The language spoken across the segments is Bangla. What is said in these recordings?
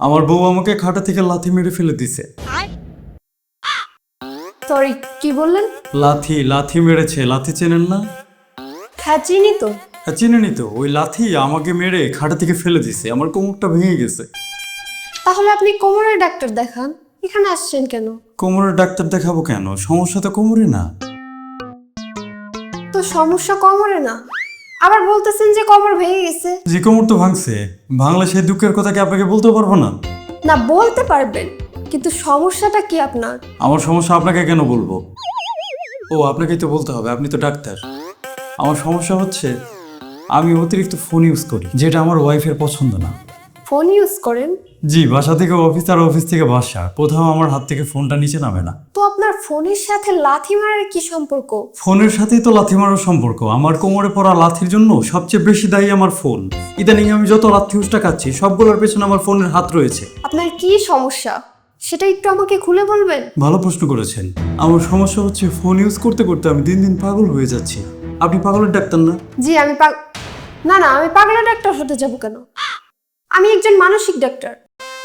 আমার বউ আমাকে খাটা থেকে লাথি মেরে ফেলে দিছে। সরি, কি বললেন? লাথি লাথি মেরেছে। লাথি চেনেন না? হ্যাঁ, চিনি তো। হ্যাঁ, চিনেনি তো। ওই লাথি আমাকে মেরে খাটা থেকে ফেলে দিছে। আমার কোমরটা ভেঙে গেছে। তাহলে আপনি কোমরের ডাক্তার দেখান। এখানে আসছেন কেন? কোমরের ডাক্তার দেখাবো কেন? সমস্যা তো কোমরে না। তো সমস্যা কোমরে না, আবার বলতেছেন যে কোমর ভেঙে গেছে। যে কোমর তো ভাঙছে, ভাঙলে সেই দুঃখের কথা কি আপনাকে বলতে পারবো না? না, বলতে পারবেন, কিন্তু সমস্যাটা কি আপনার? আমার সমস্যা আপনাকে কেন বলবো? ও, আপনাকেই তো বলতে হবে, আপনি তো ডাক্তার। আমার সমস্যা হচ্ছে আমি অতিরিক্ত ফোন ইউজ করি, যেটা আমার ওয়াইফের পছন্দ না। ফোন ইউজ করেন? জি, বাসা থেকে অফিস আর অফিস থেকে বাসা, কোথাও আমার হাত থেকে ফোনটা নিচে নামে না। তো আপনার ফোনের সাথে লাথি মারার কি সম্পর্ক? ফোনের সাথেই তো লাথি মারার সম্পর্ক। আমার কোমরে পড়া লাথির জন্য সবচেয়ে বেশি দায়ী আমার ফোন। ইদানিং আমি যত লাথি উষ্টা খাচ্ছি সবগুলোর পেছনে আমার ফোনের হাত রয়েছে। আপনার কি সমস্যা সেটা একটু আমাকে খুলে বলবেন? ভালো প্রশ্ন করেছেন। আমার সমস্যা হচ্ছে ফোন ইউজ করতে করতে আমি দিন দিন পাগল হয়ে যাচ্ছি। আপনি পাগলের ডাক্তার না? জি, আমি না না, আমি পাগলের ডাক্তার হতে যাব কেন? আমি একজন মানসিক ডাক্তার।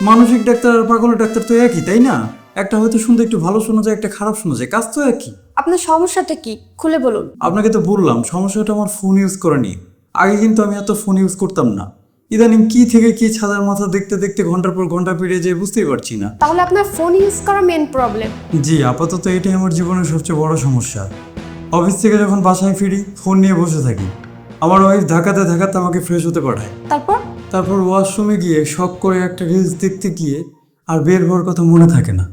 মানসিক ডাক্তার আর পাগলের ডাক্তার তো একই, তাই না? একটা হয়তো শুনতে একটু ভালো শোনা যায়, একটা খারাপ শোনা যায়, কাজ তো একই। আপনার সমস্যাটা কি খুলে বলুন। আপনাকে তো বললাম সমস্যাটা আমার ফোন ইউজ করা নিয়ে। আগে কিন্তু আমি এত ফোন ইউজ করতাম না। ইদানিং কি থেকে কি ছাদের মাথা দেখতে দেখতে ঘন্টার পর ঘন্টা পেরিয়ে যেয়ে বুঝতেই পারছি না। তাহলে আপনার ফোন ইউজ করা মেন প্রবলেম। জি, আপাতত এটাই আমার জীবনের সবচেয়ে বড় সমস্যা। অফিস থেকে যখন বাসায় ফিরি ফোন নিয়ে বসে থাকি। আমার ওয়াইফ ধাক্কাতে ধাক্কাতে আমাকে ফ্রেশ হতে পাঠায়। তারপর ওয়াশরুমে গিয়ে শখ করে একটা রিলস দেখতে গিয়ে আর বের হওয়ার কথা মনে থাকে না।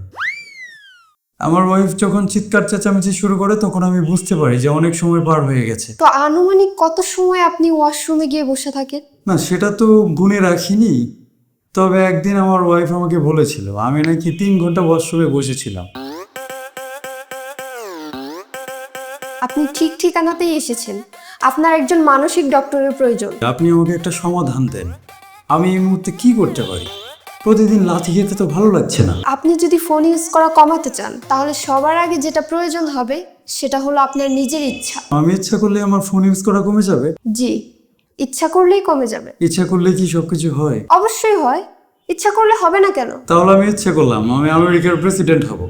আমার ওয়াইফ যখন চিৎকার চেঁচামেচি শুরু করে তখন আমি বুঝতে পারি যে অনেক সময় পার হয়ে গেছে। তো আনুমানিক কত সময় আপনি ওয়াশরুমে গিয়ে বসে থাকেন? না, সেটা তো গুনে রাখিনি। তবে একদিন আমার ওয়াইফ আমাকে বলেছিল আমি নাকি 3 ঘন্টা ওয়াশরুমে বসেছিলাম। আপনি ঠিক ঠিকানাতেই এসেছেন। আপনার একজন মানসিক ডক্টরের প্রয়োজন। আপনি আমাকে একটা সমাধান দেন। আমি এই মুহূর্তে কি করতে পারি? প্রতিদিন লাথি খেতে তো ভালো লাগছে না। আপনি যদি ফোন ইউজ করা কমাতে চান তাহলে সবার আগে যেটা প্রয়োজন হবে সেটা হলো আপনার নিজের ইচ্ছা। আমি ইচ্ছা করলে আমার ফোন ইউজ করা কমে যাবে? জি, ইচ্ছা করলেই কমে যাবে। ইচ্ছা করলে কি সবকিছু হয়? অবশ্যই হয়, ইচ্ছা করলে হবে না কেন? তাহলে আমি ইচ্ছা করলাম আমি আমেরিকার প্রেসিডেন্ট হব।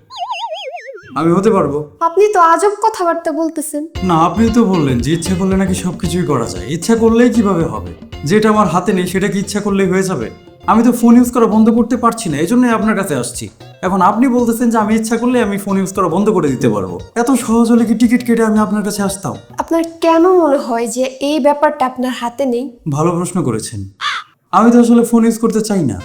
আমি হতে পারবো? আপনি তো আজব কথাবার্তা বলতেছেন। না, আপনি তো বললেন যে ইচ্ছা করলে নাকি সবকিছুই করা যায়। ইচ্ছা করলেই কিভাবে হবে? যেটা আমার হাতে নেই সেটা কি ইচ্ছা করলেই হয়ে যাবে? আমি তো ফোন ইউজ করা বন্ধ করতে পারছি না, এই জন্যই আপনার কাছে আসছি। এখন আপনি বলতেছেন যে আমি ইচ্ছা করলে আমি ফোন ইউজ করা বন্ধ করে দিতে পারবো। এত সহজ হলে কি টিকিট কেটে আমি আপনার কাছে আসতাম? আপনার কেন মনে হয় যে এই ব্যাপারটা আপনার হাতে নেই? ভালো প্রশ্ন করেছেন। আমি তো আসলে ফোন ইউজ করতে চাই না।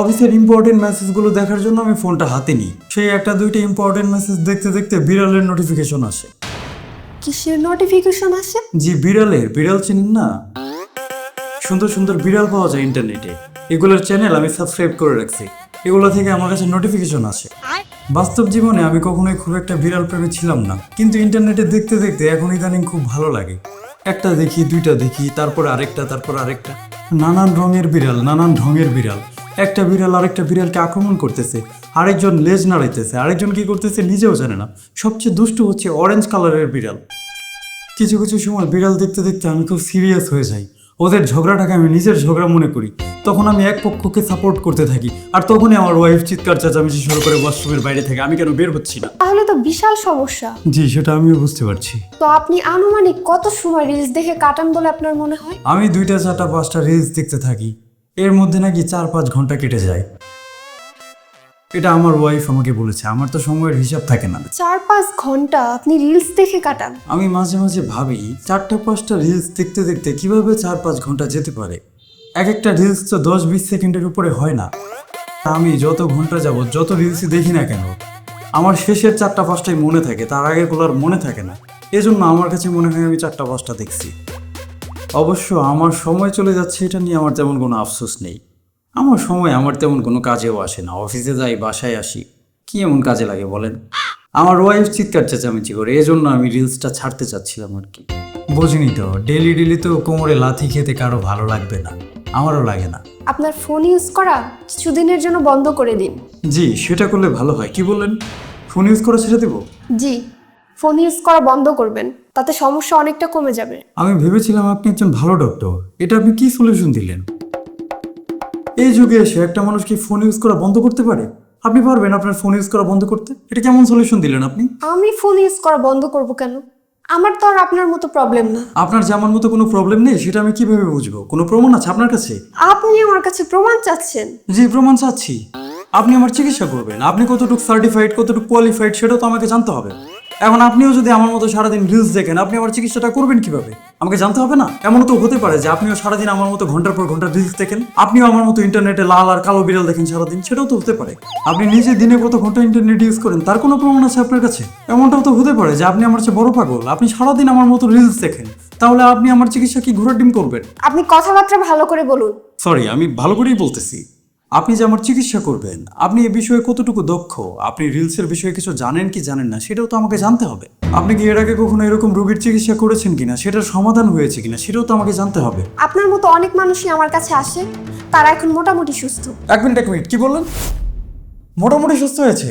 অফিসের ইম্পর্টেন্ট মেসেজগুলো দেখার জন্য আমি ফোনটা হাতে নিই। সেই একটা দুইটা ইম্পর্টেন্ট মেসেজ দেখতে দেখতে বিড়ালের নোটিফিকেশন আসে। কিসের নোটিফিকেশন আসে? জি, বিড়ালের। বিড়াল চিনেন না? সুন্দর সুন্দর বিড়াল পাওয়া যায় ইন্টারনেটে। এগুলোর চ্যানেল আমি সাবস্ক্রাইব করে রাখছি। এগুলো থেকে আমার কাছে নোটিফিকেশন আসে। বাস্তব জীবনে আমি কখনোই খুব একটা বিড়াল প্রেমী ছিলাম না, কিন্তু ইন্টারনেটে দেখতে দেখতে এখন ইদানিং খুব ভালো লাগে। একটা দেখি, দুইটা দেখি, তারপর আরেকটা, তারপর আরেকটা। নানান রঙের বিড়াল, নানান ঢঙের বিড়াল। একটা বিড়াল আরেকটা বিড়ালকে আক্রমণ করতেছে, আরেকজন লেজ নাড়াইতেছে, আরেকজন কি করতেছে নিজেও জানে না। সবচেয়ে দুষ্টু হচ্ছে অরেঞ্জ কালারের বিড়াল। কিছু কিছু সময় বিড়াল দেখতে দেখতে আমি খুব সিরিয়াস হয়ে যাই। ওদের ঝগড়াটাকে আমি নিজের ঝগড়া মনে করি। তখন আমি এক পক্ষকে সাপোর্ট করতে থাকি, আর তখনই আমার ওয়াইফ চিৎকার চেঁচামেচি শুরু করে ওয়াশরুমের বাইরে থেকে আমি কেন বের হচ্ছি না। তাহলে তো বিশাল সমস্যা। জি, সেটা আমিও বুঝতে পারছি। তো আপনি আনুমানিক কত সময় রিলস দেখে কাটান বলে আপনার মনে হয়? আমি 2টা 4টা 5টা রিলস দেখতে থাকি। এর মধ্যে নাকি 4-5 ঘন্টা কেটে যায়। এটা আমার ওয়াইফ আমাকে বলেছে। আমার তো সময়ের হিসাব থাকে না। 4-5 ঘন্টা আপনি রিলস দেখে কাটান? আমি মাঝে মাঝে ভাবি 4টা 5টা রিলস দেখতে দেখতে কিভাবে 4-5 ঘন্টা যেতে পারে। এক একটা রিলস তো 10-20 সেকেন্ডের উপরে হয় না। আমি যত ঘন্টা যাব যত রিলসই দেখি না কেন আমার শেষের 4টা 5টাই মনে থাকে, তার আগেগুলোর মনে থাকে না। এজন্য আমার কাছে মনে হয় আমি 4টা 5টা দেখছি। অবশ্য আমার সময় চলে যাচ্ছে এটা নিয়ে আমার তেমন কোনো আফসোস নেই। আমার সময় আমার তেমন কোনো কাজেও আসে না। অফিসে যাই, বাসায় আসি, কি এমন কাজে লাগে বলেন? আমার ওয়াইফ চিৎকার চেঁচামেচি করে, এজন্য আমি রিলসটা ছাড়তে চাচ্ছিলাম আর কি। বুঝিনি তো, ডেলি ডেলি তো কোমরে লাথি খেতে কারো ভালো লাগবে না, আমারও লাগে না। আপনার ফোন ইউজ করা কিছুদিনের জন্য বন্ধ করে দিন। জি, সেটা করলে ভালো হয়। কি বললেন? ফোন ইউজ করা ছেড়ে দেবো? জি, ফোন ইউজ করা বন্ধ করবেন, তাতে সমস্যা অনেকটা কমে যাবে। আমি ভেবেছিলাম আপনি একজন ভালো ডক্টর। এটা আপনি কি সলিউশন দিলেন? এই যুগে এসে একটা মানুষ কি ফোন ইউজ করা বন্ধ করতে পারে? আপনি পারবেন আপনার ফোন ইউজ করা বন্ধ করতে? এটা কেমন সলিউশন দিলেন আপনি? আমি ফোন ইউজ করা বন্ধ করব কেন? আমার তো আর আপনার মতো প্রবলেম না। আপনার যেমন মতো কোনো প্রবলেম নেই সেটা আমি কিভাবে বুঝবো? কোনো প্রমাণ আছে আপনার কাছে? আপনি আমার কাছে প্রমাণ চাচ্ছেন? জি, প্রমাণ চাচ্ছি। আপনি আমার চিকিৎসা করবেন, আপনি কতটুকু সার্টিফাইড, কতটুকু কোয়ালিফাইড সেটাও তো আমাকে জানতে হবে। এখন আপনিও যদি আমার মতো সারাদিন রিলস দেখেন, আপনি আমার চিকিৎসাটা করবেন কিভাবে? আমাকে জানতে হবে না? এমন তো হতে পারে যে আপনিও সারাদিন আমার মতো ঘন্টার পর ঘন্টা রিলস দেখেন, আপনিও আমার মতো ইন্টারনেটে লাল আর কালো বিড়াল দেখেন সারাদিন, সেটাও তো হতে পারে। আপনি নিজে দিনে কত ঘন্টা ইন্টারনেট ইউজ করেন তার কোনো প্রমাণ আছে আপনার কাছে? এমনটাও তো হতে পারে যে আপনি আমার চেয়ে বড় পাগল, আপনি সারাদিন আমার মতো রিলস দেখেন, তাহলে আপনি আমার চিকিৎসা কি ঘোড়ার ডিম করবেন? আপনি কথাবার্তা ভালো করে বলুন। সরি, আমি ভালো করেই বলতেছি। আপনি যে আমার চিকিৎসা করবেন, আপনি এ বিষয়ে কতটুকু দক্ষ, আপনি রিলসের বিষয়ে কিছু জানেন কি জানেন না সেটাও তো আমাকে জানতে হবে। আপনি কি এর আগে কখনো এরকম রোগীর চিকিৎসা করেছেন কিনা, সেটার সমাধান হয়েছে কিনা সেটাও তো আমাকে জানতে হবে। আপনার মতো অনেক মানুষই আমার কাছে আসে, তারা এখন মোটামুটি সুস্থ। এক মিনিট কি বললেন? মোটামুটি সুস্থ হয়েছে?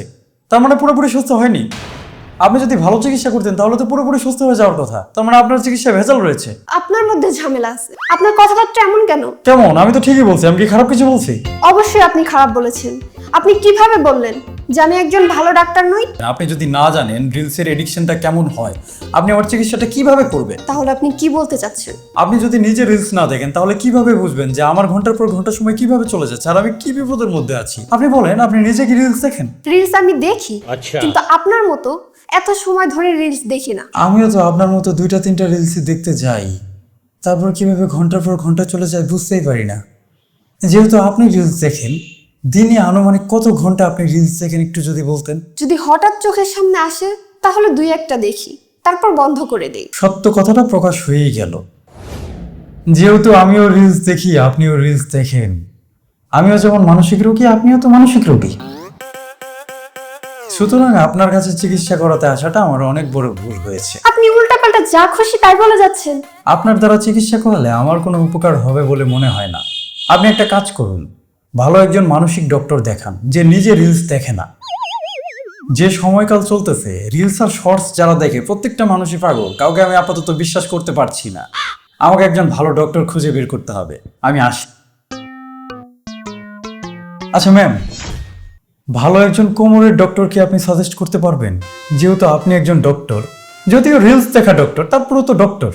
তার মানে পুরোপুরি সুস্থ হয়নি? আপনি যদি ভালো চিকিৎসা করতেন তাহলে তো পুরোপুরি সুস্থ হয়ে যাওয়ার কথা। তার মানে আপনার চিকিৎসা ভেজাল রয়েছে। আপনার মধ্যে ঝামেলা আছে। আপনার কথাবার্তা এমন কেন? কেমন? আমি তো ঠিকই বলছি, আমি কি খারাপ কিছু বলছি? অবশ্যই আপনি খারাপ বলেছেন। আপনি কিভাবে বললেন যে আমি একজন ভালো ডাক্তার নই? আপনি যদি না জানেন রিলসের এডিকশনটা কেমন হয়, আপনি আমার চিকিৎসাটা কিভাবে করবেন? তাহলে আপনি কি বলতে চাচ্ছেন? আপনি যদি নিজে রিলস না দেখেন তাহলে কিভাবে বুঝবেন যে আমার ঘন্টার পর ঘন্টা সময় কিভাবে চলে যাচ্ছে আর আমি কি বিপদের মধ্যে আছি? আপনি বলেন, আপনি নিজে কি রিলস দেখেন? রিলস আমি দেখি, কিন্তু আপনার মতো এত সময় ধরে রিলস দেখি না। আমিও তো আপনার মতো 2-3টা রিলসই দেখতে যাই, তারপর কিভাবে ঘন্টার পর ঘন্টা চলে যায় বুঝতেই পারি না। যেহেতু আপনি রিলস দেখেন, দিনে আনুমানিক কত ঘন্টা আপনি রিলস দেখেন একটু যদি বলতেন? যদি হঠাৎ চোখের সামনে আসে তাহলে দুই একটা দেখি, তারপর বন্ধ করে দেই। সত্য কথাটা প্রকাশ হয়েই গেল। যেহেতু আমিও রিলস দেখি, আপনিও রিলস দেখেন, আমিও যেমন মানসিক রোগী, আপনিও তো মানসিক রোগী। সুতরাং আপনার কাছে চিকিৎসা করাতে আসাটা আমার অনেক বড় ভুল হয়েছে। আপনি উল্টাপাল্টা যা খুশি তাই বলে যাচ্ছেন। আপনার দ্বারা চিকিৎসা করালে আমার কোনো উপকার হবে বলে মনে হয় না। আপনি একটা কাজ করুন, ভালো একজন মানসিক ডক্টর দেখান যে নিজে রিলস দেখে না। যে সময়কাল চলতেছে, রিলস আর শর্টস যারা দেখে প্রত্যেকটা মানুষই পাগল, কাউকে আমি আপাতত বিশ্বাস করতে পারছি না। আমাকে একজন ভালো ডক্টর খুঁজে বের করতে হবে। আমি আসি। আচ্ছা ম্যাম, ভালো একজন কোমরের ডক্টর কি আপনি সাজেস্ট করতে পারবেন? যেহেতু আপনি একজন ডক্টর, যদিও রিলস দেখা ডক্টর, তারপরেও তো ডক্টর।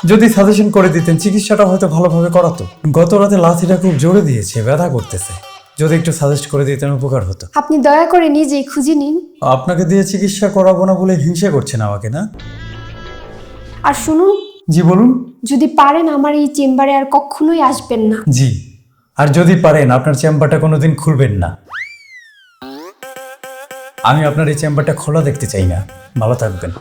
যদি সাজেশন করে দিতেন চিকিৎসাটা হয়তো ভালোভাবে করাতো। গত রাতে লাথিটা খুব জোরে দিয়েছে, ব্যথা করতেছে। যদি একটু সাজেস্ট করে দিতেন উপকার হতো। আপনি দয়া করে নিজেই খুঁজে নিন। আপনাকে দিয়ে চিকিৎসা করাবো না বলে হিংসা করছেন আমাকে, না? আর শুনুন, জি বলুন। যদি পারেন আমার এই চেম্বারে আর কখনোই আসবেন না। জি, আর যদি পারেন আপনার চেম্বারটা কোনোদিন খুলবেন না। আমি আপনার এই চেম্বারটা খোলা দেখতে চাই না। ভালো থাকবেন।